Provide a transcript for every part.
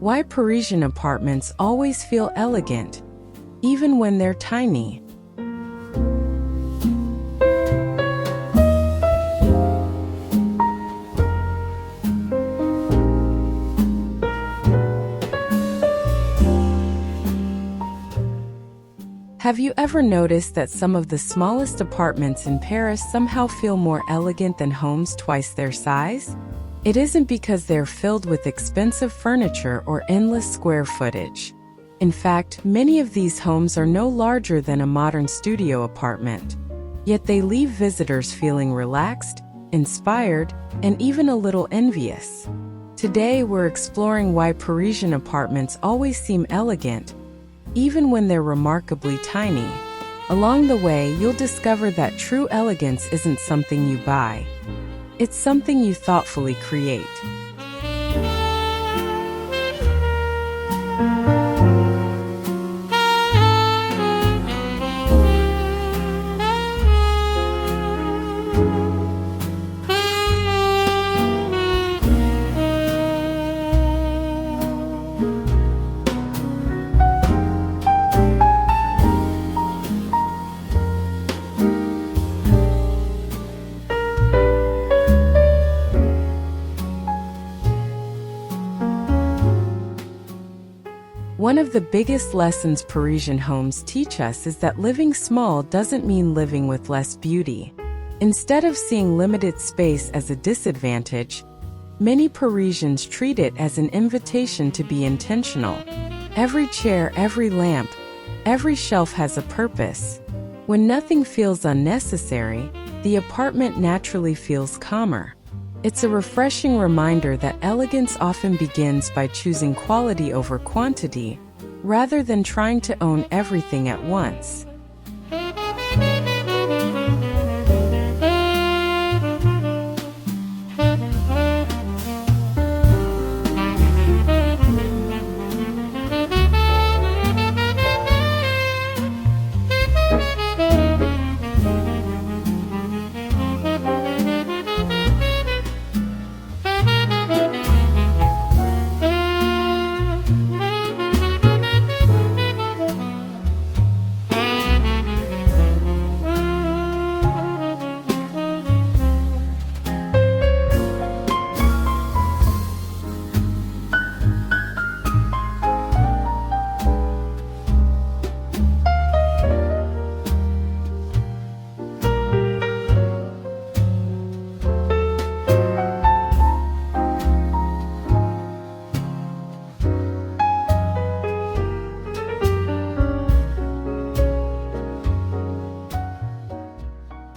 Why Parisian apartments always feel elegant, even when they're tiny. Have you ever noticed that some of the smallest apartments in Paris somehow feel more elegant than homes twice their size? It isn't because they're filled with expensive furniture or endless square footage. In fact, many of these homes are no larger than a modern studio apartment. Yet they leave visitors feeling relaxed, inspired, and even a little envious. Today we're exploring why Parisian apartments always seem elegant, even when they're remarkably tiny. Along the way, you'll discover that true elegance isn't something you buy. It's something you thoughtfully create. One of the biggest lessons Parisian homes teach us is that living small doesn't mean living with less beauty. Instead of seeing limited space as a disadvantage, many Parisians treat it as an invitation to be intentional. Every chair, every lamp, every shelf has a purpose. When nothing feels unnecessary, the apartment naturally feels calmer. It's a refreshing reminder that elegance often begins by choosing quality over quantity, rather than trying to own everything at once.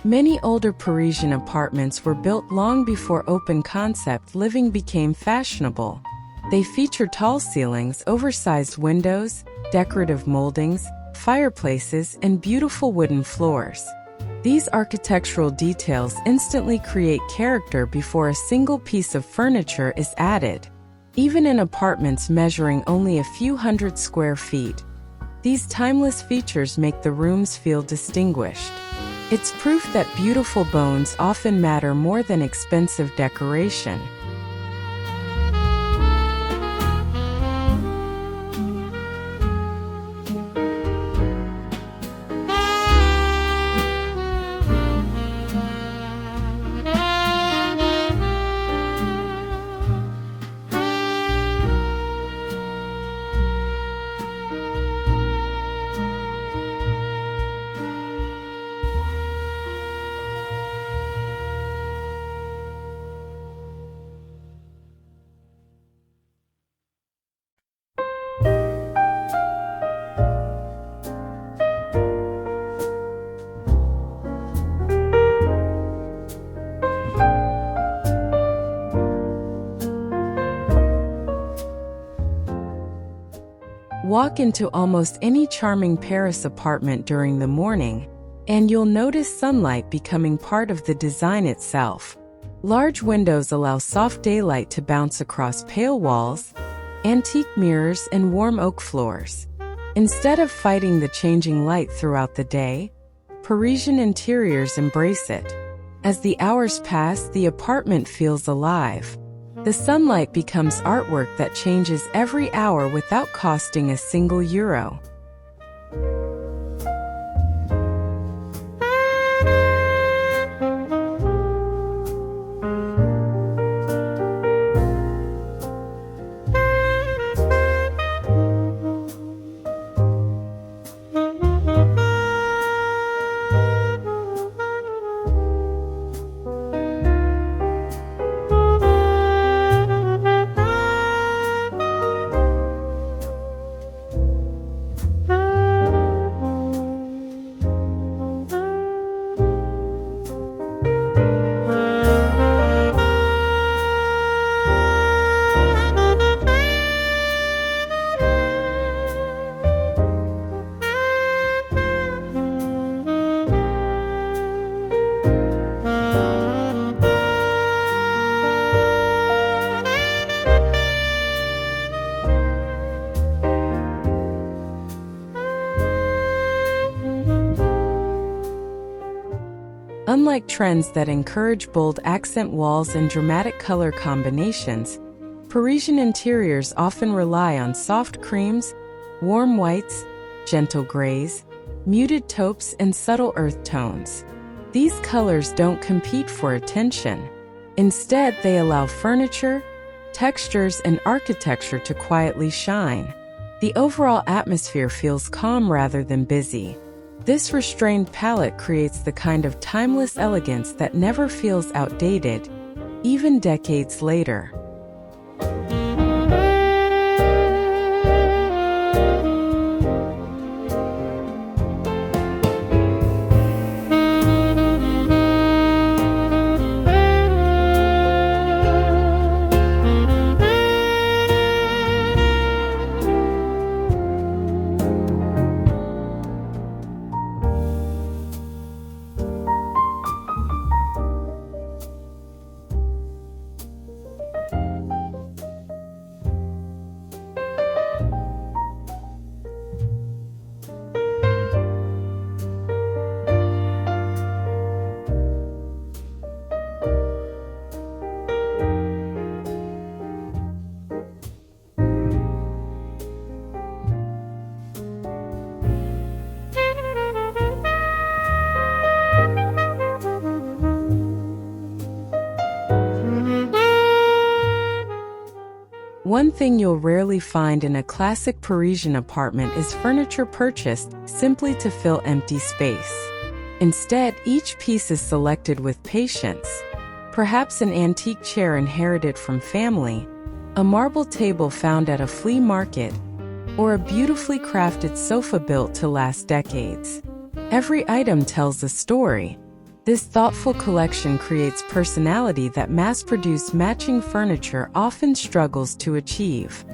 Many older Parisian apartments were built long before open-concept living became fashionable. They feature tall ceilings, oversized windows, decorative moldings, fireplaces, and beautiful wooden floors. These architectural details instantly create character before a single piece of furniture is added. Even in apartments measuring only a few hundred square feet, these timeless features make the rooms feel distinguished. It's proof that beautiful bones often matter more than expensive decoration. Walk into almost any charming Paris apartment during the morning, and you'll notice sunlight becoming part of the design itself. Large windows allow soft daylight to bounce across pale walls, antique mirrors, and warm oak floors. Instead of fighting the changing light throughout the day, Parisian interiors embrace it. As the hours pass, the apartment feels alive. The sunlight becomes artwork that changes every hour without costing a single euro. Unlike trends that encourage bold accent walls and dramatic color combinations, Parisian interiors often rely on soft creams, warm whites, gentle grays, muted taupes, and subtle earth tones. These colors don't compete for attention. Instead, they allow furniture, textures, and architecture to quietly shine. The overall atmosphere feels calm rather than busy. This restrained palette creates the kind of timeless elegance that never feels outdated, even decades later. One thing you'll rarely find in a classic Parisian apartment is furniture purchased simply to fill empty space. Instead, each piece is selected with patience. Perhaps an antique chair inherited from family, a marble table found at a flea market, or a beautifully crafted sofa built to last decades. Every item tells a story. This thoughtful collection creates personality that mass-produced matching furniture often struggles to achieve.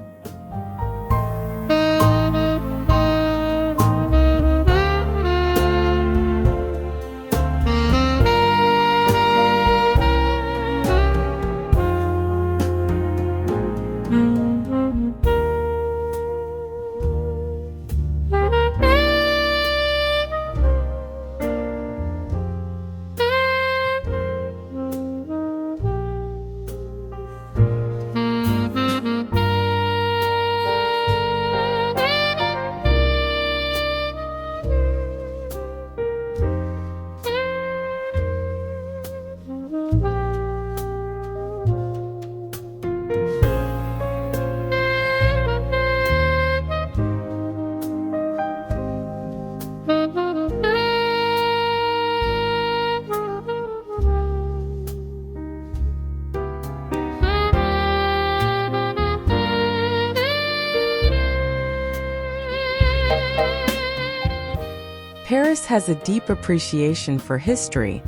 Paris has a deep appreciation for history,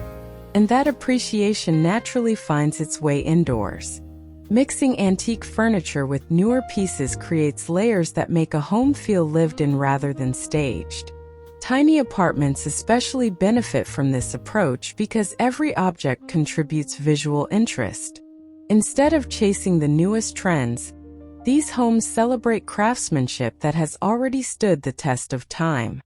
and that appreciation naturally finds its way indoors. Mixing antique furniture with newer pieces creates layers that make a home feel lived in rather than staged. Tiny apartments especially benefit from this approach because every object contributes visual interest. Instead of chasing the newest trends, these homes celebrate craftsmanship that has already stood the test of time.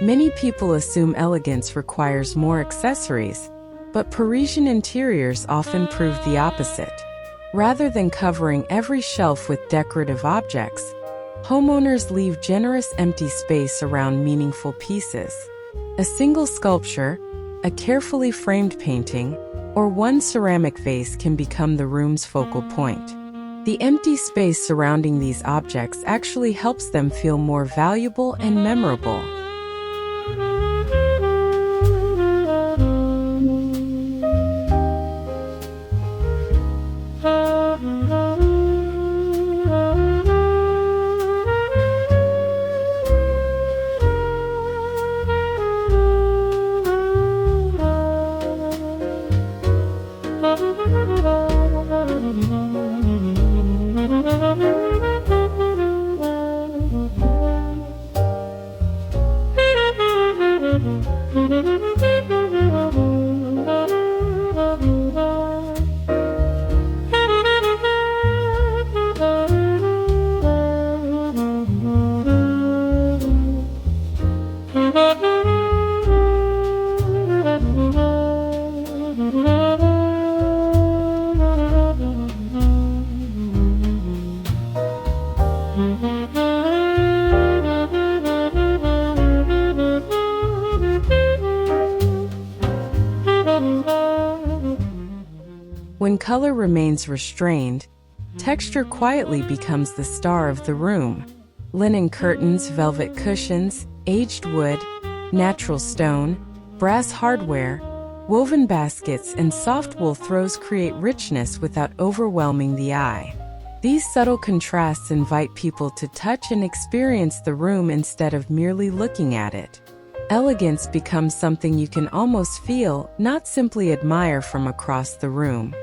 Many people assume elegance requires more accessories, but Parisian interiors often prove the opposite. Rather than covering every shelf with decorative objects, homeowners leave generous empty space around meaningful pieces. A single sculpture, a carefully framed painting, or one ceramic vase can become the room's focal point. The empty space surrounding these objects actually helps them feel more valuable and memorable. When color remains restrained, texture quietly becomes the star of the room. Linen curtains, velvet cushions, aged wood, natural stone, brass hardware, woven baskets, and soft wool throws create richness without overwhelming the eye. These subtle contrasts invite people to touch and experience the room instead of merely looking at it. Elegance becomes something you can almost feel, not simply admire from across the room.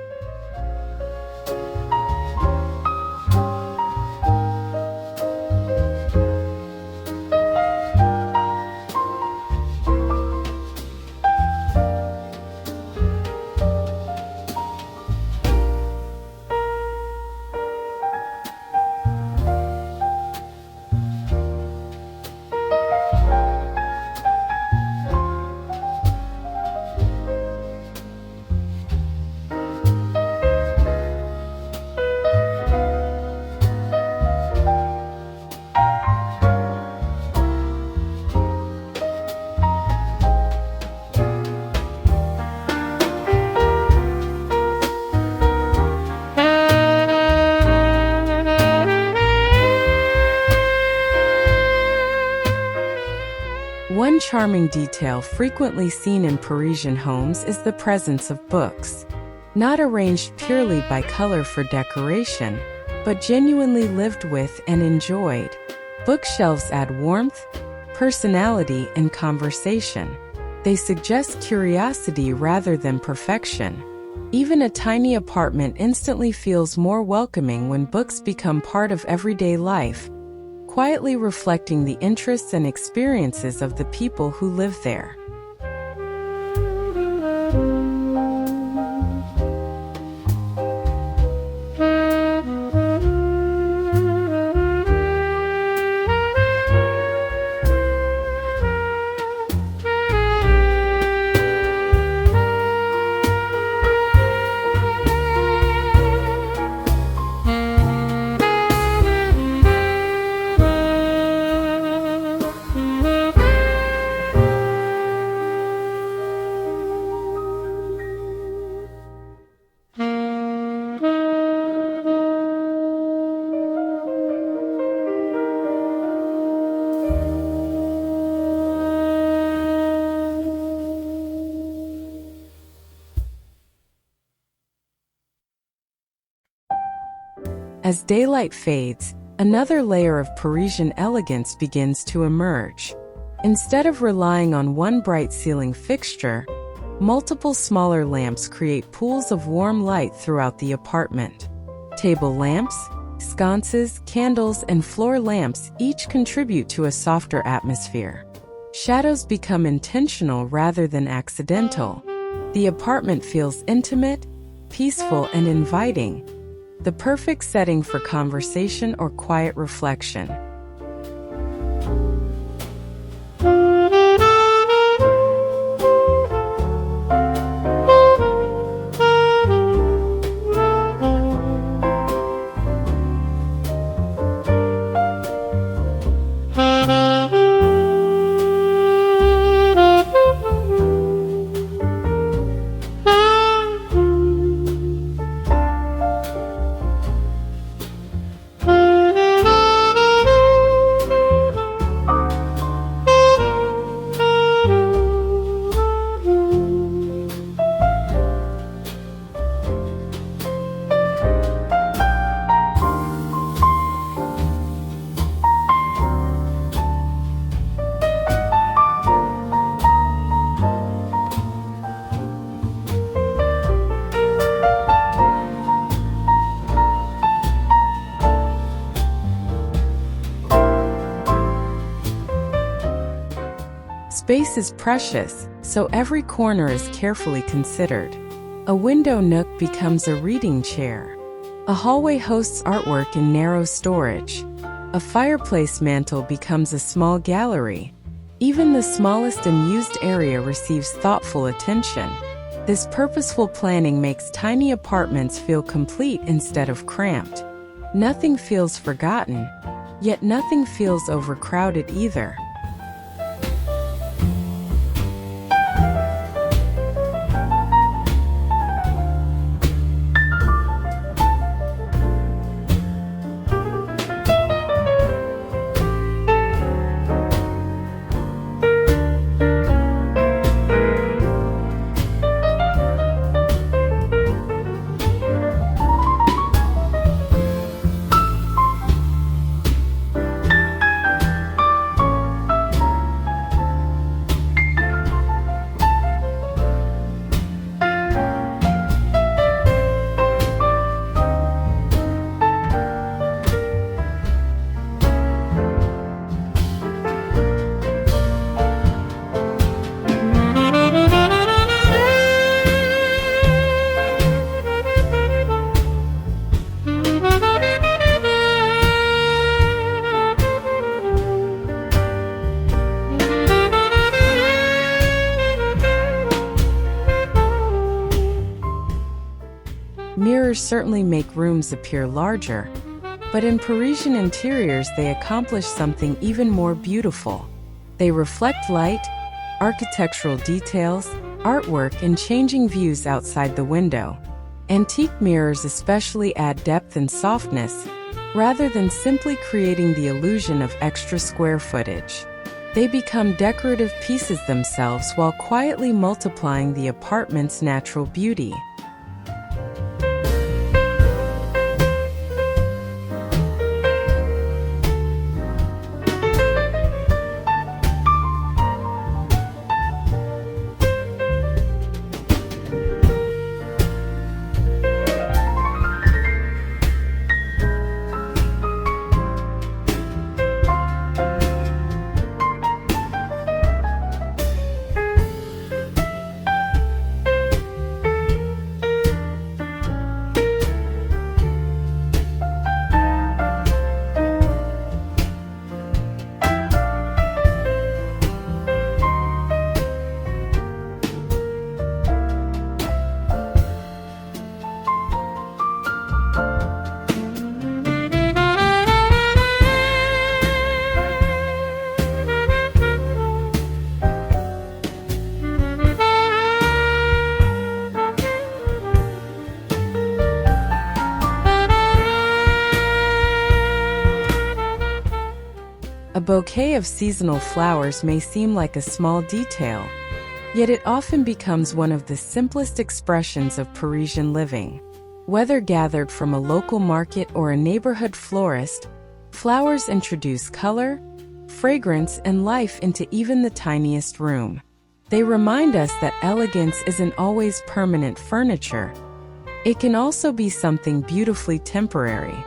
One charming detail frequently seen in Parisian homes is the presence of books. Not arranged purely by color for decoration, but genuinely lived with and enjoyed. Bookshelves add warmth, personality, and conversation. They suggest curiosity rather than perfection. Even a tiny apartment instantly feels more welcoming when books become part of everyday life, quietly reflecting the interests and experiences of the people who live there. As daylight fades, another layer of Parisian elegance begins to emerge. Instead of relying on one bright ceiling fixture, multiple smaller lamps create pools of warm light throughout the apartment. Table lamps, sconces, candles, and floor lamps each contribute to a softer atmosphere. Shadows become intentional rather than accidental. The apartment feels intimate, peaceful, and inviting, the perfect setting for conversation or quiet reflection. Space is precious, so every corner is carefully considered. A window nook becomes a reading chair. A hallway hosts artwork in narrow storage. A fireplace mantel becomes a small gallery. Even the smallest unused area receives thoughtful attention. This purposeful planning makes tiny apartments feel complete instead of cramped. Nothing feels forgotten, yet nothing feels overcrowded either. Mirrors certainly make rooms appear larger, but in Parisian interiors they accomplish something even more beautiful. They reflect light, architectural details, artwork, and changing views outside the window. Antique mirrors especially add depth and softness, rather than simply creating the illusion of extra square footage. They become decorative pieces themselves while quietly multiplying the apartment's natural beauty. A bouquet of seasonal flowers may seem like a small detail, yet it often becomes one of the simplest expressions of Parisian living. Whether gathered from a local market or a neighborhood florist, flowers introduce color, fragrance, and life into even the tiniest room. They remind us that elegance isn't always permanent furniture. It can also be something beautifully temporary.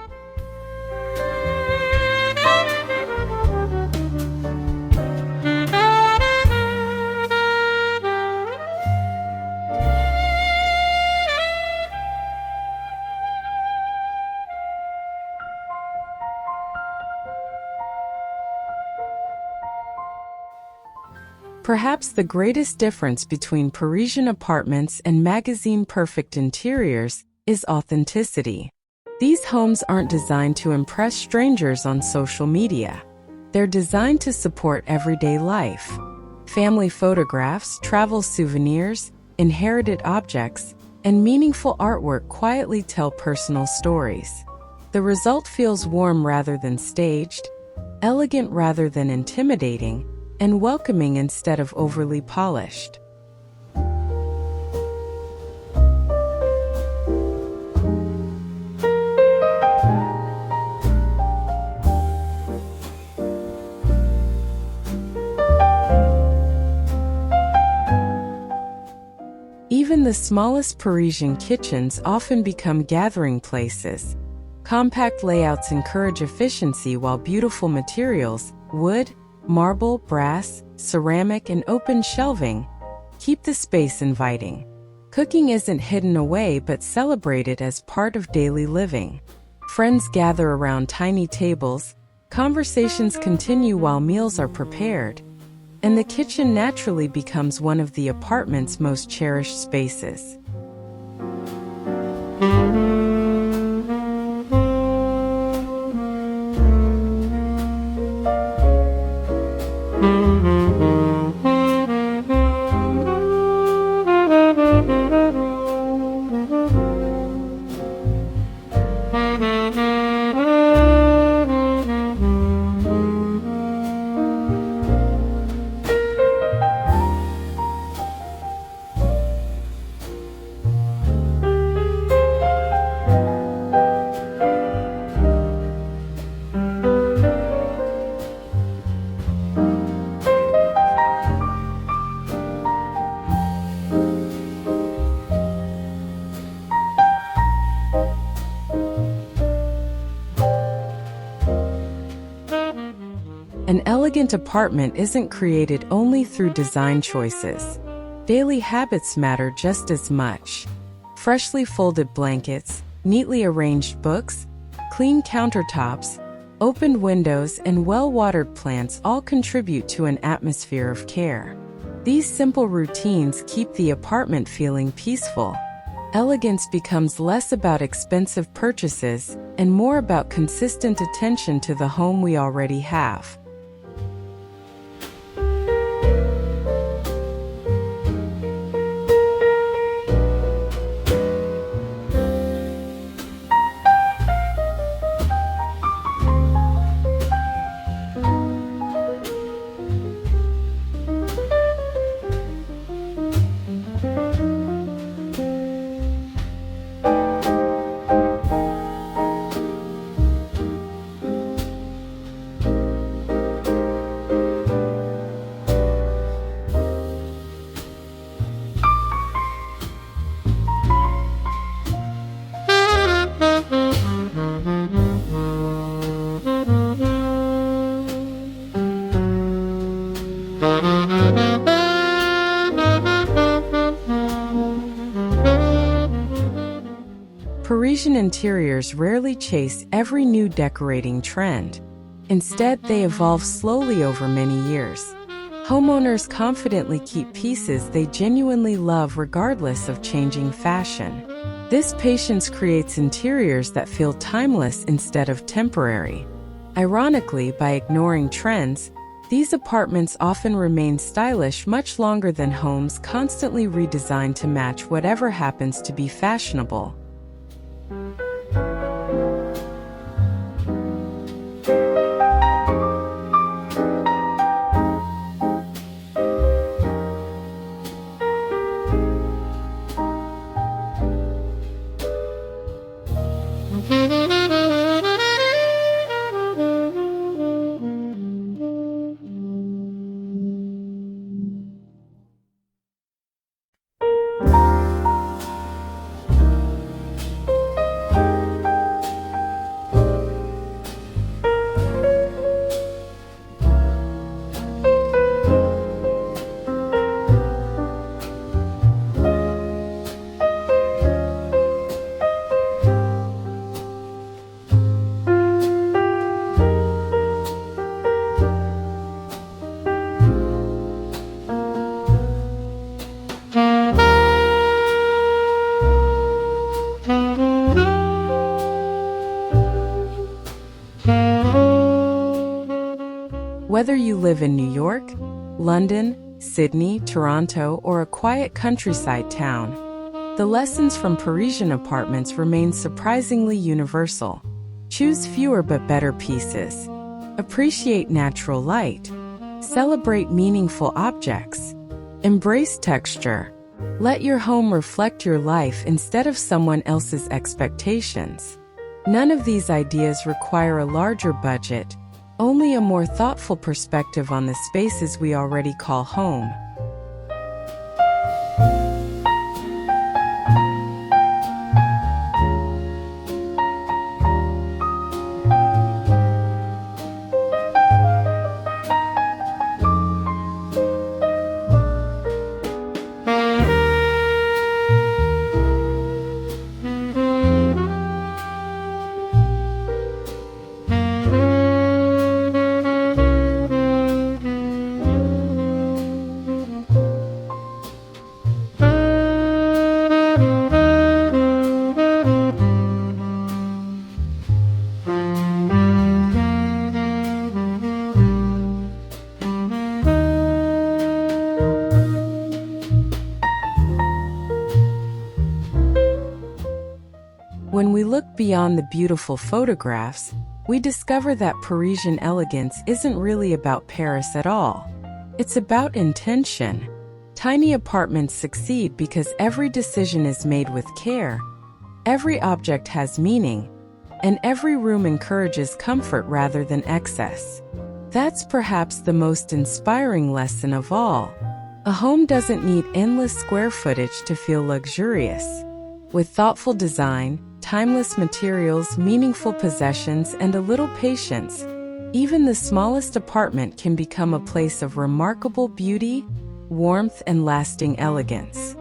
Perhaps the greatest difference between Parisian apartments and magazine-perfect interiors is authenticity. These homes aren't designed to impress strangers on social media. They're designed to support everyday life. Family photographs, travel souvenirs, inherited objects, and meaningful artwork quietly tell personal stories. The result feels warm rather than staged, elegant rather than intimidating, and welcoming instead of overly polished. Even the smallest Parisian kitchens often become gathering places. Compact layouts encourage efficiency while beautiful materials, wood, Marble, brass, ceramic, and open shelving keep the space inviting. Cooking isn't hidden away but celebrated as part of daily living. Friends gather around tiny tables, conversations continue while meals are prepared, and the kitchen naturally becomes one of the apartment's most cherished spaces. An elegant apartment isn't created only through design choices. Daily habits matter just as much. Freshly folded blankets, neatly arranged books, clean countertops, opened windows, and well-watered plants all contribute to an atmosphere of care. These simple routines keep the apartment feeling peaceful. Elegance becomes less about expensive purchases and more about consistent attention to the home we already have. Parisian interiors rarely chase every new decorating trend. Instead, they evolve slowly over many years. Homeowners confidently keep pieces they genuinely love regardless of changing fashion. This patience creates interiors that feel timeless instead of temporary. Ironically, by ignoring trends, these apartments often remain stylish much longer than homes constantly redesigned to match whatever happens to be fashionable. Whether you live in New York, London, Sydney, Toronto, or a quiet countryside town, the lessons from Parisian apartments remain surprisingly universal. Choose fewer but better pieces. Appreciate natural light. Celebrate meaningful objects. Embrace texture. Let your home reflect your life instead of someone else's expectations. None of these ideas require a larger budget, only a more thoughtful perspective on the spaces we already call home. when we look beyond the beautiful photographs, we discover that Parisian elegance isn't really about Paris at all. It's about intention. Tiny apartments succeed because every decision is made with care, every object has meaning, and every room encourages comfort rather than excess. That's perhaps the most inspiring lesson of all. A home doesn't need endless square footage to feel luxurious. With thoughtful design, timeless materials, meaningful possessions, and a little patience, even the smallest apartment can become a place of remarkable beauty, warmth, and lasting elegance.